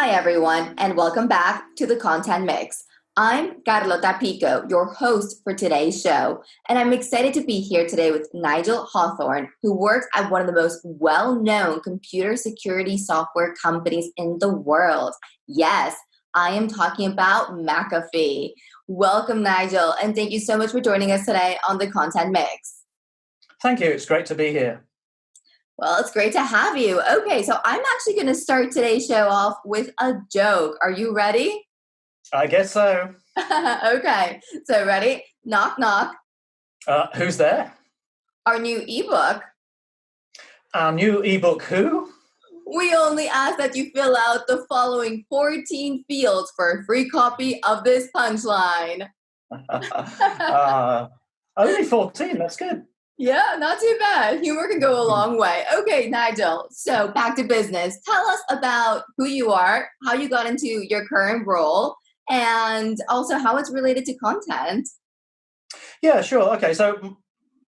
Hi, everyone, and welcome back to the Content Mix. I'm Carlota Pico, your host for today's show, and I'm excited to be here today with Nigel Hawthorn, who works at one of the most well-known computer security software companies in the world. Yes, I am talking about McAfee. Welcome, Nigel, and thank you so much for joining us today on the Content Mix. Thank you. It's great to be here. Well, it's great to have you. Okay, so I'm actually going to start today's show off with a joke. Are you ready? I guess so. Okay, so ready? Knock, knock. Who's there? Our new ebook. Our new ebook, who? We only ask that you fill out the following 14 fields for a free copy of this punchline. Only 14, that's good. Yeah, not too bad. Humor can go a long way. Okay, Nigel, so back to business. Tell us about who you are, how you got into your current role, and also how it's related to content. Yeah, sure. Okay, so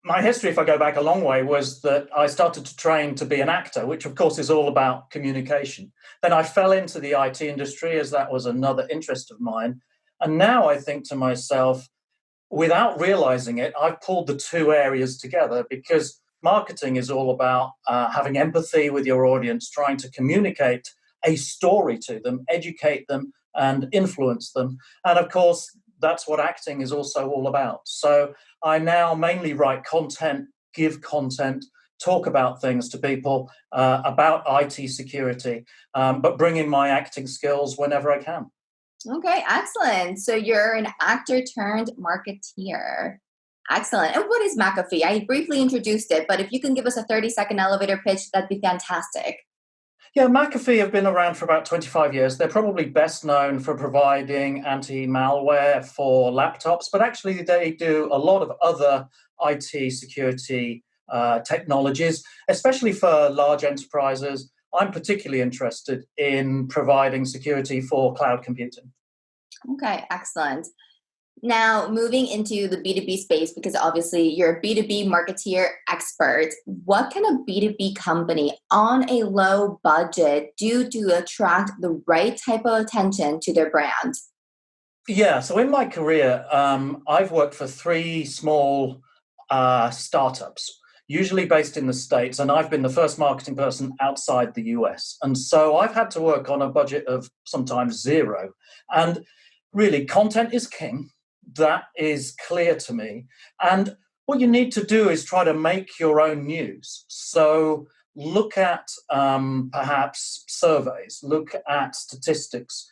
my history, if I go back a long way, was that I started to train to be an actor, which of course is all about communication. Then I fell into the IT industry as that was another interest of mine. And now I think to myself, without realizing it, I've pulled the two areas together because marketing is all about having empathy with your audience, trying to communicate a story to them, educate them, and influence them. And of course, that's what acting is also all about. So I now mainly write content, give content, talk about things to people about IT security, but bring in my acting skills whenever I can. Okay, excellent. So you're an actor turned marketeer. Excellent. And what is McAfee? I briefly introduced it, but if you can give us a 30-second elevator pitch, that'd be fantastic. Yeah, McAfee have been around for about 25 years. They're probably best known for providing anti-malware for laptops, but actually they do a lot of other IT security technologies, especially for large enterprises. I'm particularly interested in providing security for cloud computing. Okay, excellent. Now, moving into the B2B space, because obviously you're a B2B marketeer expert, what can a B2B company on a low budget do to attract the right type of attention to their brand? Yeah, so in my career, I've worked for three small startups, usually based in the States, and I've been the first marketing person outside the US. And so I've had to work on a budget of sometimes zero. And really, content is king. That is clear to me. And what you need to do is try to make your own news. So look at perhaps surveys, look at statistics.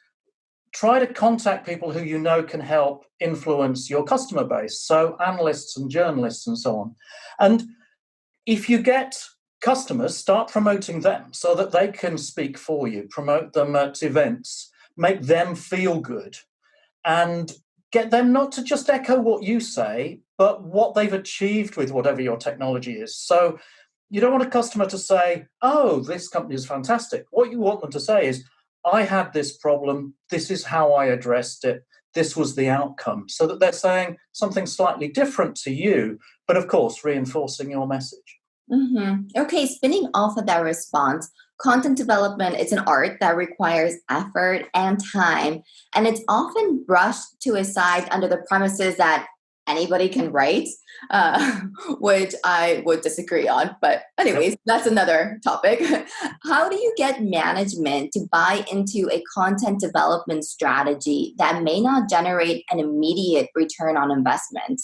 Try to contact people who you know can help influence your customer base, so analysts and journalists and so on. And if you get customers, start promoting them so that they can speak for you, promote them at events, make them feel good, and get them not to just echo what you say, but what they've achieved with whatever your technology is. So you don't want a customer to say, oh, this company is fantastic. What you want them to say is, I had this problem, this is how I addressed it, this was the outcome. So that they're saying something slightly different to you, but of course, reinforcing your message. Mm-hmm. Okay, spinning off of that response, content development is an art that requires effort and time, and it's often brushed to aside under the premises that anybody can write, which I would disagree on. But anyways, that's another topic. How do you get management to buy into a content development strategy that may not generate an immediate return on investment?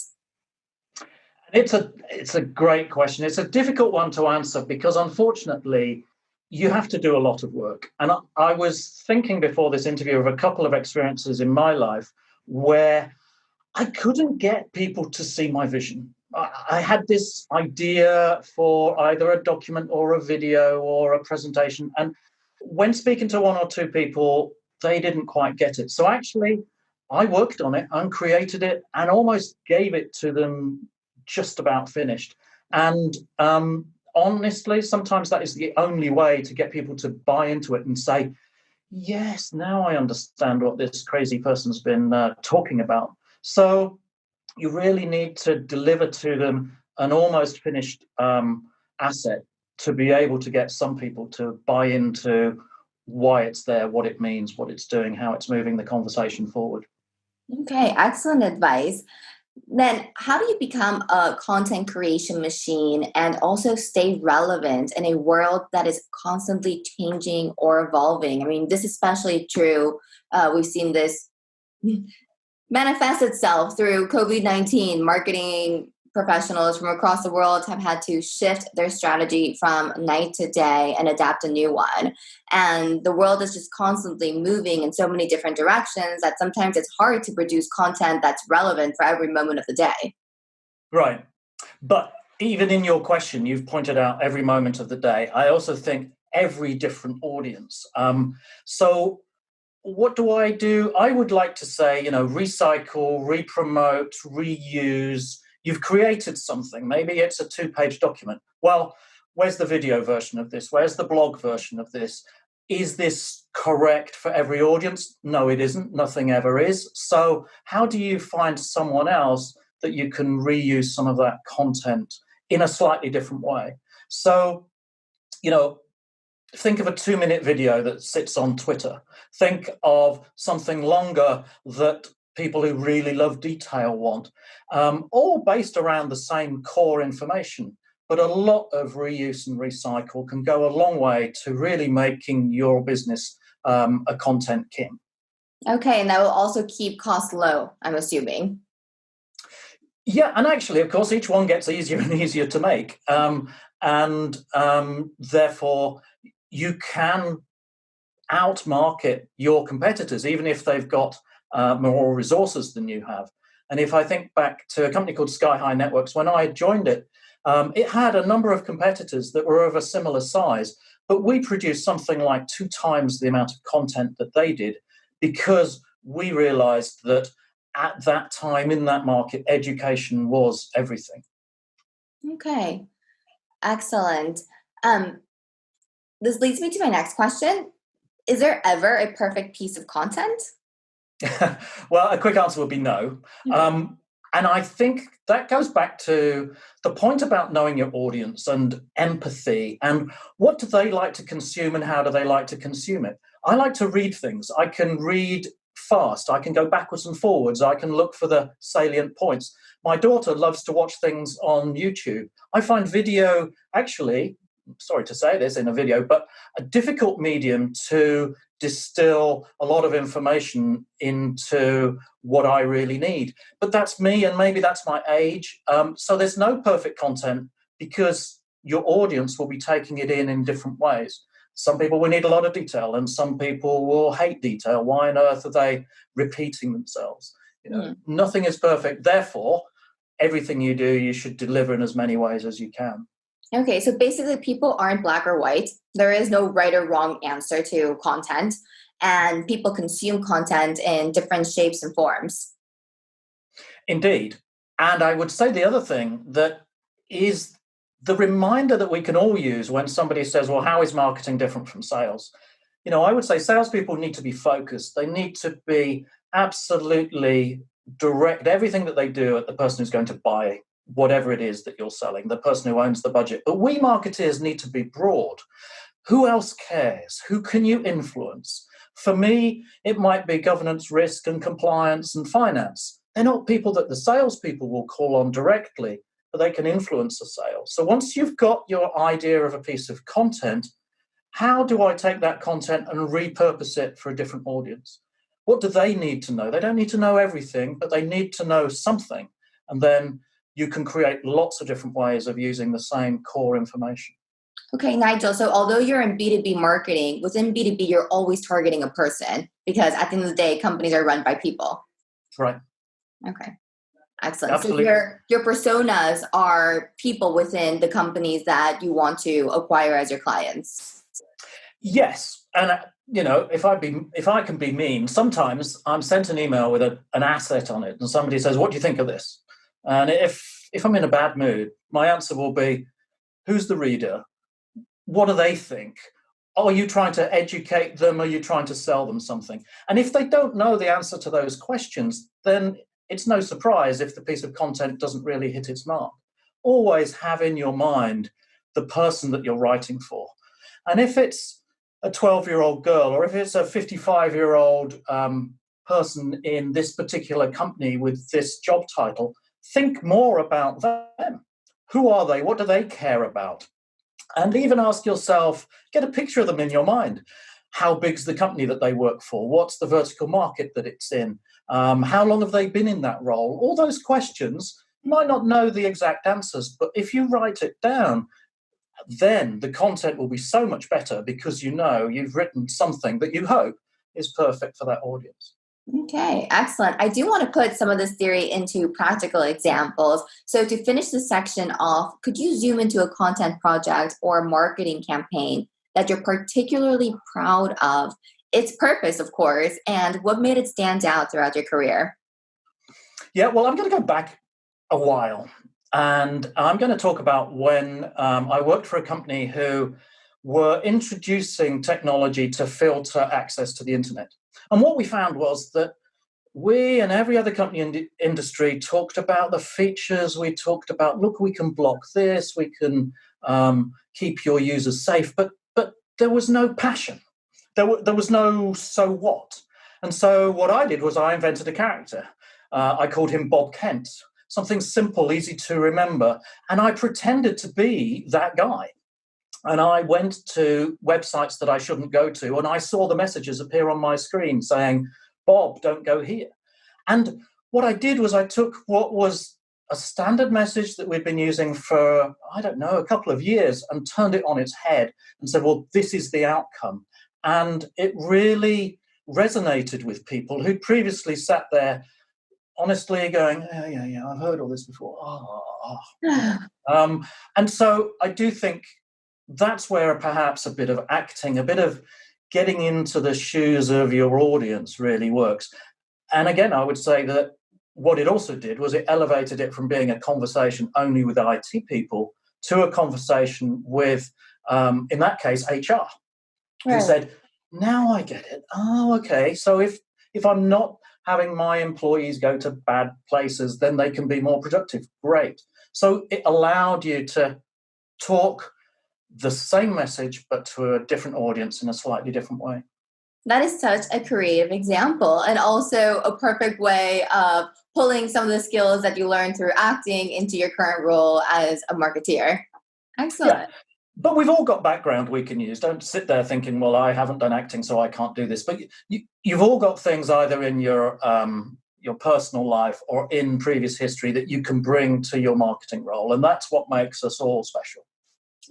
It's a great question. It's a difficult one to answer because unfortunately, you have to do a lot of work. And I was thinking before this interview of a couple of experiences in my life where I couldn't get people to see my vision. I had this idea for either a document or a video or a presentation. And when speaking to one or two people, they didn't quite get it. So actually, I worked on it and created it and almost gave it to them just about finished. And honestly, sometimes that is the only way to get people to buy into it and say, yes, now I understand what this crazy person's been talking about. So you really need to deliver to them an almost finished asset to be able to get some people to buy into why it's there, what it means, what it's doing, how it's moving the conversation forward. Okay, excellent advice. Then, how do you become a content creation machine and also stay relevant in a world that is constantly changing or evolving? I mean, this is especially true. We've seen this manifest itself through COVID-19. Marketing professionals from across the world have had to shift their strategy from night to day and adapt a new one. And the world is just constantly moving in so many different directions that sometimes it's hard to produce content that's relevant for every moment of the day. Right. But even in your question, you've pointed out every moment of the day. I also think every different audience. So what do? I would like to say, recycle, re-promote, reuse. You've created something. Maybe it's a 2-page document. Well, where's the video version of this? Where's the blog version of this? Is this correct for every audience? No, it isn't. Nothing ever is. So how do you find someone else that you can reuse some of that content in a slightly different way? So, think of a 2-minute video that sits on Twitter. Think of something longer that people who really love detail want, all based around the same core information. But a lot of reuse and recycle can go a long way to really making your business a content king. Okay, and that will also keep costs low, I'm assuming. Yeah, and actually, of course, each one gets easier and easier to make. And therefore, you can outmarket your competitors, even if they've got more resources than you have. And if I think back to a company called Sky High Networks, when I joined it, it had a number of competitors that were of a similar size, but we produced something like 2 times the amount of content that they did, because we realized that at that time in that market, education was everything. Okay, excellent. This leads me to my next question. Is there ever a perfect piece of content? Well, a quick answer would be no. And I think that goes back to the point about knowing your audience and empathy and what do they like to consume and how do they like to consume it. I like to read things. I can read fast. I can go backwards and forwards. I can look for the salient points. My daughter loves to watch things on YouTube. I find video, actually, sorry to say this in a video, but a difficult medium to distill a lot of information into what I really need. But that's me, and maybe that's my age. So there's no perfect content because your audience will be taking it in different ways. Some people will need a lot of detail, and some people will hate detail. Why on earth are they repeating themselves? Nothing is perfect. Therefore, everything you do, you should deliver in as many ways as you can. Okay, so basically people aren't black or white. There is no right or wrong answer to content, and people consume content in different shapes and forms. Indeed. And I would say the other thing that is the reminder that we can all use when somebody says, well, how is marketing different from sales? I would say salespeople need to be focused. They need to be absolutely direct everything that they do at the person who's going to buy whatever it is that you're selling, the person who owns the budget. But we marketeers need to be broad. Who else cares? Who can you influence? For me, it might be governance, risk, and compliance and finance. They're not people that the salespeople will call on directly, but they can influence the sale. So once you've got your idea of a piece of content, how do I take that content and repurpose it for a different audience? What do they need to know? They don't need to know everything, but they need to know something. And then you can create lots of different ways of using the same core information. Okay, Nigel. So although you're in B2B marketing, within B2B, you're always targeting a person because at the end of the day, companies are run by people. Right. Okay. Excellent. Absolutely. So your personas are people within the companies that you want to acquire as your clients. Yes. And if I can be mean, sometimes I'm sent an email with an asset on it and somebody says, what do you think of this? And if I'm in a bad mood, my answer will be, who's the reader? What do they think? Are you trying to educate them? Are you trying to sell them something? And if they don't know the answer to those questions, then it's no surprise if the piece of content doesn't really hit its mark. Always have in your mind the person that you're writing for. And if it's a 12-year-old girl, or if it's a 55-year-old person in this particular company with this job title, think more about them. Who are they? What do they care about? And even ask yourself, get a picture of them in your mind. How big's the company that they work for? What's the vertical market that it's in? How long have they been in that role? All those questions, you might not know the exact answers, but if you write it down, then the content will be so much better because you know you've written something that you hope is perfect for that audience. Okay, excellent. I do want to put some of this theory into practical examples. So to finish this section off, could you zoom into a content project or marketing campaign that you're particularly proud of? Its purpose, of course, and what made it stand out throughout your career? Yeah, well, I'm going to go back a while, and I'm going to talk about when I worked for a company who were introducing technology to filter access to the internet. And what we found was that we and every other company in the industry talked about the features. We talked about, look, we can block this, we can keep your users safe, but there was no passion. There was no so what. And so what I did was I invented a character. I called him Bob Kent, something simple, easy to remember. And I pretended to be that guy. And I went to websites that I shouldn't go to, and I saw the messages appear on my screen saying, Bob, don't go here. And what I did was I took what was a standard message that we'd been using for, I don't know, a couple of years and turned it on its head and said, well, this is the outcome. And it really resonated with people who'd previously sat there honestly going, yeah, I've heard all this before. And so I do think that's where perhaps a bit of acting, a bit of getting into the shoes of your audience really works. And again, I would say that what it also did was it elevated it from being a conversation only with IT people to a conversation with, in that case, HR, who said, now I get it. Oh, okay. So if I'm not having my employees go to bad places, then they can be more productive. Great. So it allowed you to talk the same message, but to a different audience in a slightly different way. That is such a creative example, and also a perfect way of pulling some of the skills that you learned through acting into your current role as a marketeer. Excellent. Yeah. But we've all got background we can use. Don't sit there thinking, well, I haven't done acting, so I can't do this. But you've all got things either in your personal life or in previous history that you can bring to your marketing role. And that's what makes us all special.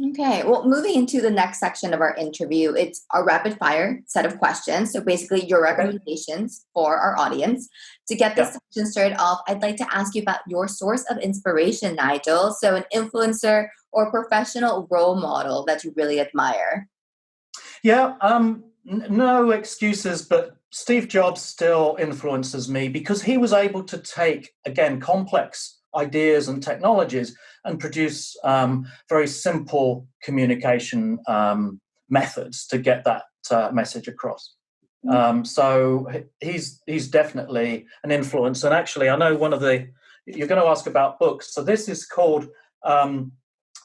Okay, well, moving into the next section of our interview, it's a rapid fire set of questions. So basically, your recommendations for our audience. To get this section started off, I'd like to ask you about your source of inspiration, Nigel. So, an influencer or professional role model that you really admire. Yeah, no excuses, but Steve Jobs still influences me because he was able to take, again, complex ideas and technologies and produce very simple communication methods to get that message across. So he's definitely an influence. And actually, I know you're going to ask about books. So this is called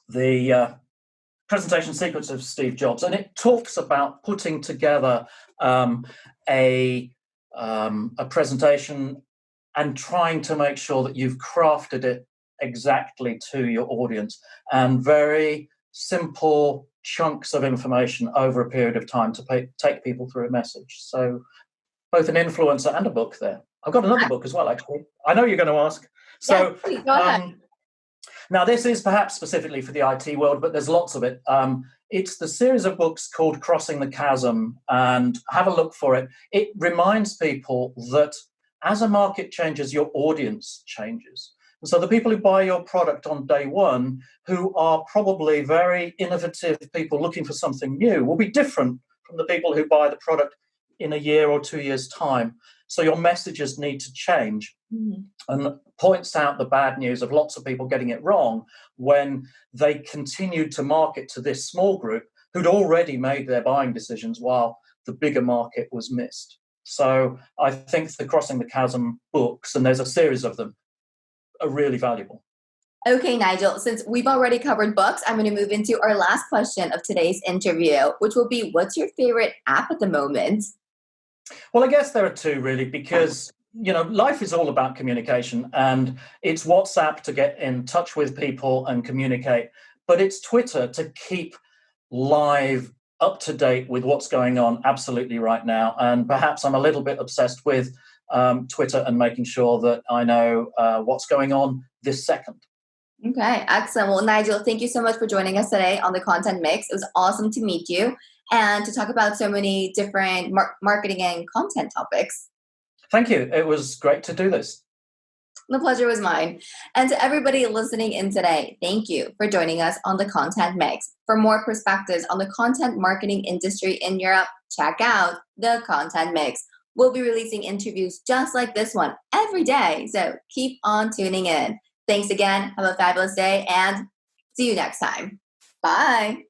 the Presentation Secrets of Steve Jobs. And it talks about putting together a presentation and trying to make sure that you've crafted it exactly to your audience, and very simple chunks of information over a period of time to take people through a message. So both an influencer and a book there. I've got another book as well, actually. I know you're going to ask. So go ahead. Now this is perhaps specifically for the IT world, but there's lots of it. It's the series of books called Crossing the Chasm, and have a look for it. It reminds people that as a market changes, your audience changes. And so the people who buy your product on day one, who are probably very innovative people looking for something new, will be different from the people who buy the product in a year or 2 years' time. So your messages need to change. Mm-hmm. And points out the bad news of lots of people getting it wrong when they continued to market to this small group who'd already made their buying decisions while the bigger market was missed. So I think the Crossing the Chasm books, and there's a series of them, are really valuable. Okay, Nigel, since we've already covered books, I'm going to move into our last question of today's interview, which will be, what's your favorite app at the moment? Well, I guess there are two really, because life is all about communication, and it's WhatsApp to get in touch with people and communicate, but it's Twitter to keep live, up to date with what's going on absolutely right now. And perhaps I'm a little bit obsessed with Twitter and making sure that I know what's going on this second. Okay, excellent. Well, Nigel, thank you so much for joining us today on the Content Mix. It was awesome to meet you and to talk about so many different marketing and content topics. Thank you. It was great to do this. The pleasure was mine. And to everybody listening in today, thank you for joining us on the Content Mix. For more perspectives on the content marketing industry in Europe, check out the Content Mix. We'll be releasing interviews just like this one every day, so keep on tuning in. Thanks again. Have a fabulous day and see you next time. Bye.